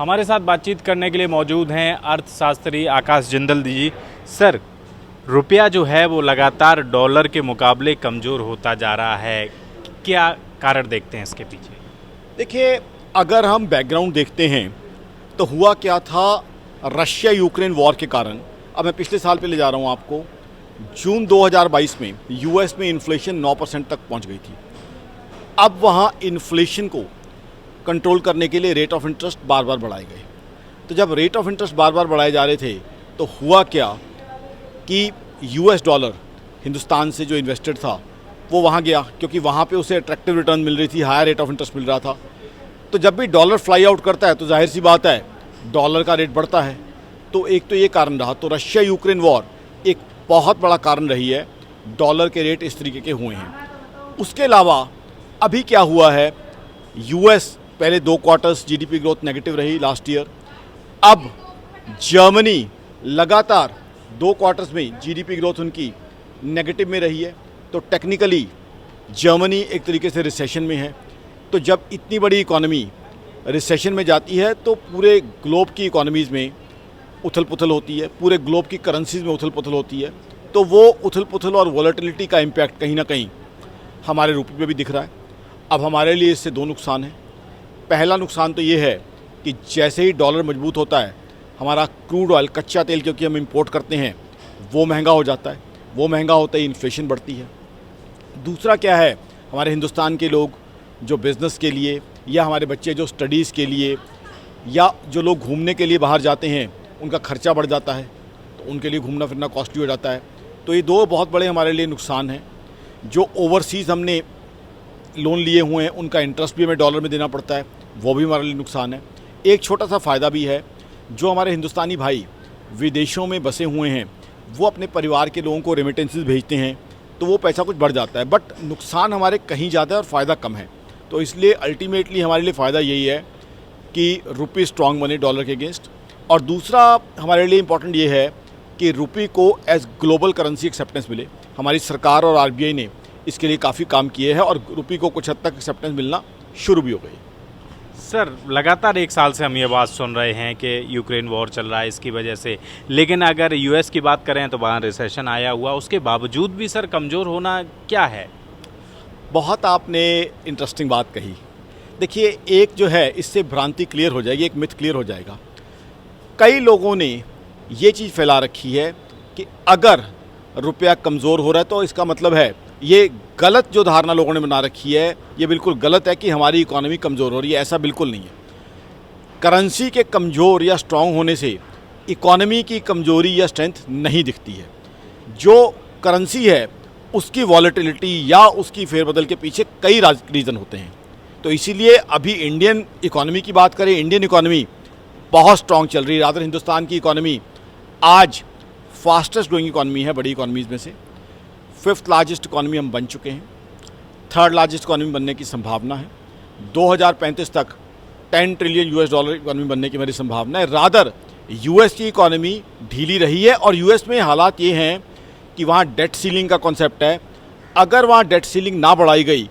हमारे साथ बातचीत करने के लिए मौजूद हैं अर्थशास्त्री आकाश जिंदल जी। सर, रुपया जो है वो लगातार डॉलर के मुकाबले कमज़ोर होता जा रहा है, क्या कारण देखते हैं इसके पीछे? देखिए, अगर हम बैकग्राउंड देखते हैं तो हुआ क्या था रशिया यूक्रेन वॉर के कारण। अब मैं पिछले साल पे ले जा रहा हूँ आपको। जून 2022 में यूएस में इन्फ्लेशन 9% तक पहुँच गई थी। अब वहाँ इन्फ्लेशन को कंट्रोल करने के लिए रेट ऑफ इंटरेस्ट बार बार बढ़ाए गए। तो जब रेट ऑफ इंटरेस्ट बार बार बढ़ाए जा रहे थे तो हुआ क्या कि यूएस डॉलर हिंदुस्तान से जो इन्वेस्टेड था वो वहाँ गया, क्योंकि वहाँ पे उसे अट्रैक्टिव रिटर्न मिल रही थी, हायर रेट ऑफ इंटरेस्ट मिल रहा था। तो जब भी डॉलर फ्लाई आउट करता है तो जाहिर सी बात है डॉलर का रेट बढ़ता है। तो एक तो ये कारण रहा। तो रशिया यूक्रेन वॉर एक बहुत बड़ा कारण रही है, डॉलर के रेट इस तरीके के हुए हैं। उसके अलावा अभी क्या हुआ है, यूएस पहले 2 क्वार्टर्स जीडीपी ग्रोथ नेगेटिव रही लास्ट ईयर। अब जर्मनी लगातार 2 क्वार्टर्स में जीडीपी ग्रोथ उनकी नेगेटिव में रही है। तो टेक्निकली जर्मनी एक तरीके से रिसेशन में है। तो जब इतनी बड़ी इकोनॉमी रिसेशन में जाती है तो पूरे ग्लोब की इकोनॉमीज़ में उथल पुथल होती है, पूरे ग्लोब की करेंसीज़ में उथल पुथल होती है। तो वो उथल पुथल और वॉलेटिलिटी का इम्पैक्ट कहीं ना कहीं हमारे रुपये पे भी दिख रहा है। अब हमारे लिए इससे 2 नुकसान हैं। पहला नुकसान तो ये है कि जैसे ही डॉलर मजबूत होता है हमारा क्रूड ऑयल, कच्चा तेल, क्योंकि हम इंपोर्ट करते हैं, वो महंगा हो जाता है। वो महंगा होता ही इन्फ्लेशन बढ़ती है। दूसरा क्या है, हमारे हिंदुस्तान के लोग जो बिज़नेस के लिए या हमारे बच्चे जो स्टडीज़ के लिए या जो लोग घूमने के लिए बाहर जाते हैं उनका खर्चा बढ़ जाता है। तो उनके लिए घूमना फिरना कॉस्टली हो जाता है। तो ये 2 बहुत बड़े हमारे लिए नुकसान हैं। जो ओवरसीज़ हमने लोन लिए हुए हैं उनका इंटरेस्ट भी हमें डॉलर में देना पड़ता है, वो भी हमारे लिए नुकसान है। एक छोटा सा फ़ायदा भी है, जो हमारे हिंदुस्तानी भाई विदेशों में बसे हुए हैं वो अपने परिवार के लोगों को रेमिटेंसेस भेजते हैं, तो वो पैसा कुछ बढ़ जाता है। बट नुकसान हमारे कहीं ज़्यादा है और फ़ायदा कम है। तो इसलिए अल्टीमेटली हमारे लिए फ़ायदा यही है कि रुपये स्ट्रॉन्ग बने डॉलर के अगेंस्ट। और दूसरा हमारे लिए इम्पॉर्टेंट ये है कि रुपये को एज ग्लोबल करेंसी एक्सेप्टेंस मिले। हमारी सरकार और आरबीआई ने इसके लिए काफ़ी काम किए हैं और रुपये को कुछ हद तक एक्सेप्टेंस मिलना शुरू भी हो गई। सर, लगातार 1 साल से हम ये बात सुन रहे हैं कि यूक्रेन वॉर चल रहा है इसकी वजह से, लेकिन अगर यूएस की बात करें तो वहाँ रिसेशन आया हुआ, उसके बावजूद भी सर कमज़ोर होना क्या है? बहुत आपने इंटरेस्टिंग बात कही। देखिए, एक जो है इससे भ्रांति क्लियर हो जाएगी, एक मिथ क्लियर हो जाएगा। कई लोगों ने ये चीज़ फैला रखी है कि अगर रुपया कमज़ोर हो रहा है तो इसका मतलब है, ये गलत जो धारणा लोगों ने बना रखी है ये बिल्कुल गलत है कि हमारी इकोनॉमी कमज़ोर हो रही है। ऐसा बिल्कुल नहीं है। करेंसी के कमज़ोर या स्ट्रॉन्ग होने से इकोनॉमी की कमज़ोरी या स्ट्रेंथ नहीं दिखती है। जो करेंसी है उसकी वॉलेटिलिटी या उसकी फेरबदल के पीछे कई रीज़न होते हैं। तो इसीलिए अभी इंडियन इकोनॉमी की बात करें, इंडियन इकोनॉमी बहुत स्ट्रॉन्ग चल रही है। रादर हिंदुस्तान की इकोनॉमी आज फास्टेस्ट ग्रोइंग इकोनॉमी है बड़ी इकोनॉमीज़ में से। 5th लार्जेस्ट इकोनॉमी हम बन चुके हैं। 3rd लार्जेस्ट इकोनॉमी बनने की संभावना है। 2035 तक 10 ट्रिलियन यूएस डॉलर इकोनॉमी बनने की मेरी संभावना है। रादर यूएस की इकोनॉमी ढीली रही है और यूएस में हालात ये हैं कि वहाँ डेट सीलिंग का कॉन्सेप्ट है। अगर वहाँ डेट सीलिंग ना बढ़ाई गई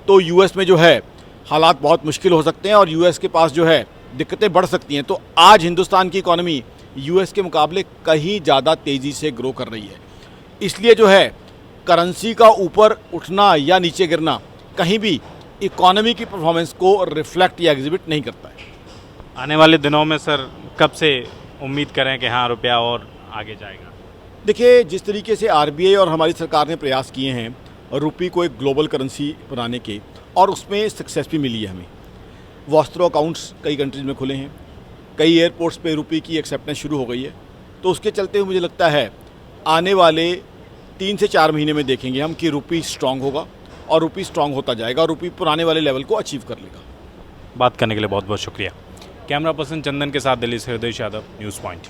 तो यूएस में जो है हालात बहुत मुश्किल हो सकते हैं और यूएस के पास जो है दिक्कतें बढ़ सकती हैं। तो आज हिंदुस्तान की इकोनॉमी यूएस के मुकाबले कहीं ज़्यादा तेज़ी से ग्रो कर रही है। इसलिए जो है करेंसी का ऊपर उठना या नीचे गिरना कहीं भी इकोनॉमी की परफॉर्मेंस को रिफ्लेक्ट या एग्जिबिट नहीं करता है। आने वाले दिनों में सर कब से उम्मीद करें कि हाँ रुपया और आगे जाएगा? देखिए, जिस तरीके से आरबीआई और हमारी सरकार ने प्रयास किए हैं रुपये को एक ग्लोबल करेंसी बनाने के, और उसमें सक्सेस भी मिली है हमें। वॉस्त्रो अकाउंट्स कई कंट्रीज़ में खुले हैं, कई एयरपोर्ट्स पे रुपये की एक्सेप्टेंस शुरू हो गई है। तो उसके चलते हुए मुझे लगता है आने वाले 3 से 4 महीने में देखेंगे हम कि रुपये स्ट्रांग होगा और रुपये स्ट्रांग होता जाएगा और रुपये पुराने वाले लेवल को अचीव कर लेगा। बात करने के लिए बहुत बहुत शुक्रिया। कैमरा पर्सन चंदन के साथ दिल्ली से हृदय यादव, न्यूज़ पॉइंट।